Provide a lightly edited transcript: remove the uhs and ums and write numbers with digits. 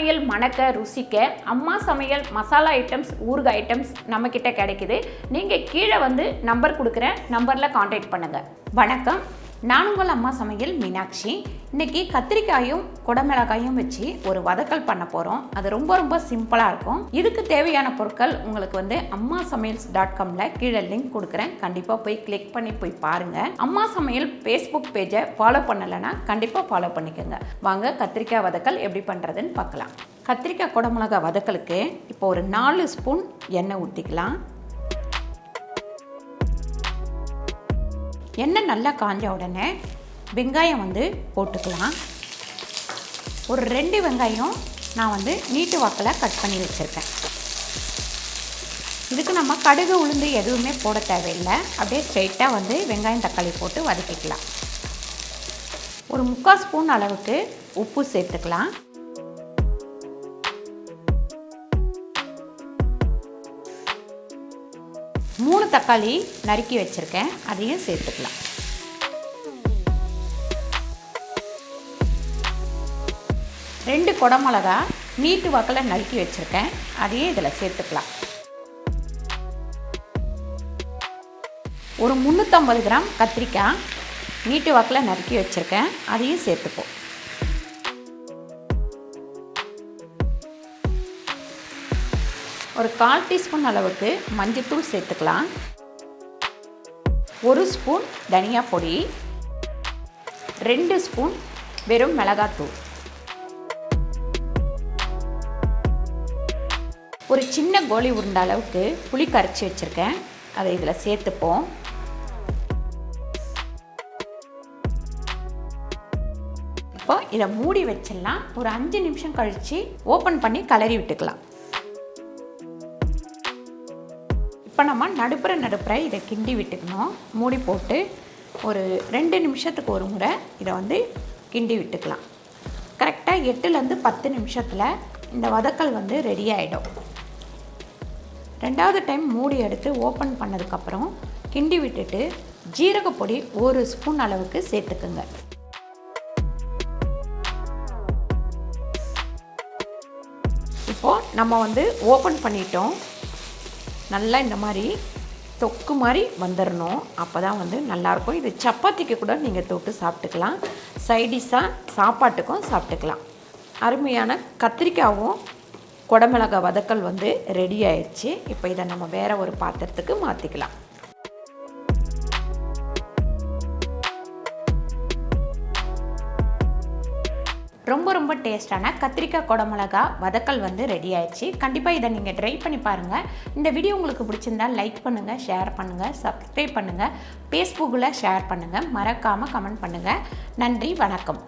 சமையல் மணக்க ருசிக்க அம்மா சமையல் மசாலா ஐட்டம்ஸ் ஊறுகாய் ஐட்டம்ஸ் நம்மக்கிட்ட கிடைக்குது. நீங்கள் கீழே வந்து நம்பர் கொடுக்குறேன், நம்பரில் காண்டாக்ட் பண்ணுங்கள். வணக்கம், நான் உங்கள் அம்மா சமையல் மீனாட்சி. இன்றைக்கி கத்திரிக்காயும் குடமிளகாயும் வச்சு ஒரு வதக்கல் பண்ண போகிறோம். அது ரொம்ப சிம்பிளாக இருக்கும். இதுக்கு தேவையான பொருட்கள் உங்களுக்கு வந்து ammasamaiyals.comல கீழே லிங்க் கொடுக்குறேன். கண்டிப்பாக போய் கிளிக் பண்ணி போய் பாருங்கள். அம்மா சமையல் ஃபேஸ்புக் பேஜை ஃபாலோ பண்ணலைன்னா கண்டிப்பாக ஃபாலோ பண்ணிக்கோங்க. வாங்க கத்திரிக்காய் வதக்கல் எப்படி பண்ணுறதுன்னு பார்க்கலாம். கத்திரிக்காய் குடமிளகாய் வதக்கலுக்கு இப்போ ஒரு 4 ஸ்பூன் எண்ணெய் ஊற்றிக்கலாம். எண்ணெய் நல்லா காஞ்ச உடனே வெங்காயம் வந்து போட்டுக்கலாம். ஒரு 2 வெங்காயம் நான் வந்து நீட்டு வாக்கில் கட் பண்ணி வச்சுருக்கேன். இதுக்கு நம்ம கடுகு உளுந்து எதுவுமே போட தேவையில்லை. அப்படியே ஸ்ட்ரெயிட்டாக வந்து வெங்காயம் தக்காளி போட்டு வதக்கிக்கலாம். ஒரு 3/4 ஸ்பூன் அளவுக்கு உப்பு சேர்த்துக்கலாம். மூணு தக்காளி நறுக்கி வச்சுருக்கேன், அதையும் சேர்த்துக்கலாம். ரெண்டு குடமிளகா நீட்டு வாக்கில் நறுக்கி வச்சுருக்கேன், அதையும் இதில் சேர்த்துக்கலாம். ஒரு 350 கிராம் கத்திரிக்காய் நீட்டு வாக்கில் நறுக்கி வச்சுருக்கேன், அதையும் சேர்த்துப்போம். ஒரு 1/4 டீஸ்பூன் அளவுக்கு மஞ்சள்தூள் சேர்த்துக்கலாம். 1 ஸ்பூன் தனியா பொடி, 2 ஸ்பூன் வெறும் மிளகாத்தூள், ஒரு சின்ன கோலி உருண்டை அளவுக்கு புளி கரைச்சி வச்சுருக்கேன், அதை இதில் சேர்த்துப்போம். இப்போ இதை மூடி வச்சிடலாம். ஒரு 5 நிமிஷம் கழித்து ஓப்பன் பண்ணி கிளறி விட்டுக்கலாம். இப்போ நம்ம நடுப்புற இதை கிண்டி விட்டுக்கணும். மூடி போட்டு ஒரு 2 நிமிஷத்துக்கு ஒரு முறை இதை வந்து கிண்டி விட்டுக்கலாம். கரெக்டாக 8லேருந்து 10 நிமிஷத்தில் இந்த வதக்கல் வந்து ரெடி ஆகிடும். 2வது டைம் மூடி எடுத்து ஓப்பன் பண்ணதுக்கப்புறம் கிண்டி விட்டுட்டு ஜீரகப்பொடி 1 ஸ்பூன் அளவுக்கு சேர்த்துக்குங்க. இப்போது நம்ம வந்து ஓப்பன் பண்ணிட்டோம். நல்லா இந்த மாதிரி தொக்கு மாதிரி வந்துடணும். அப்போ தான் வந்து நல்லாயிருக்கும். இது சப்பாத்திக்கு கூட நீங்கள் தொட்டு சாப்பிட்டுக்கலாம். சைடிஷாக சாப்பாட்டுக்கும் சாப்பிட்டுக்கலாம். அருமையான கத்திரிக்காயும் குடமிளகாய் வதக்கல் வந்து ரெடி ஆயிடுச்சு. இப்போ இதை நம்ம வேறு ஒரு பாத்திரத்துக்கு மாற்றிக்கலாம். ரொம்ப டேஸ்டான கத்திரிக்காய் குடமிளகாய் வதக்கல் வந்து ரெடி ஆயிடுச்சு. கண்டிப்பாக இதை நீங்கள் ட்ரை பண்ணி பாருங்கள். இந்த வீடியோ உங்களுக்கு பிடிச்சிருந்தால் லைக் பண்ணுங்கள், ஷேர் பண்ணுங்கள், சப்ஸ்கிரைப் பண்ணுங்கள், ஃபேஸ்புக்கில் ஷேர் பண்ணுங்கள், மறக்காமல் கமெண்ட் பண்ணுங்கள். நன்றி, வணக்கம்.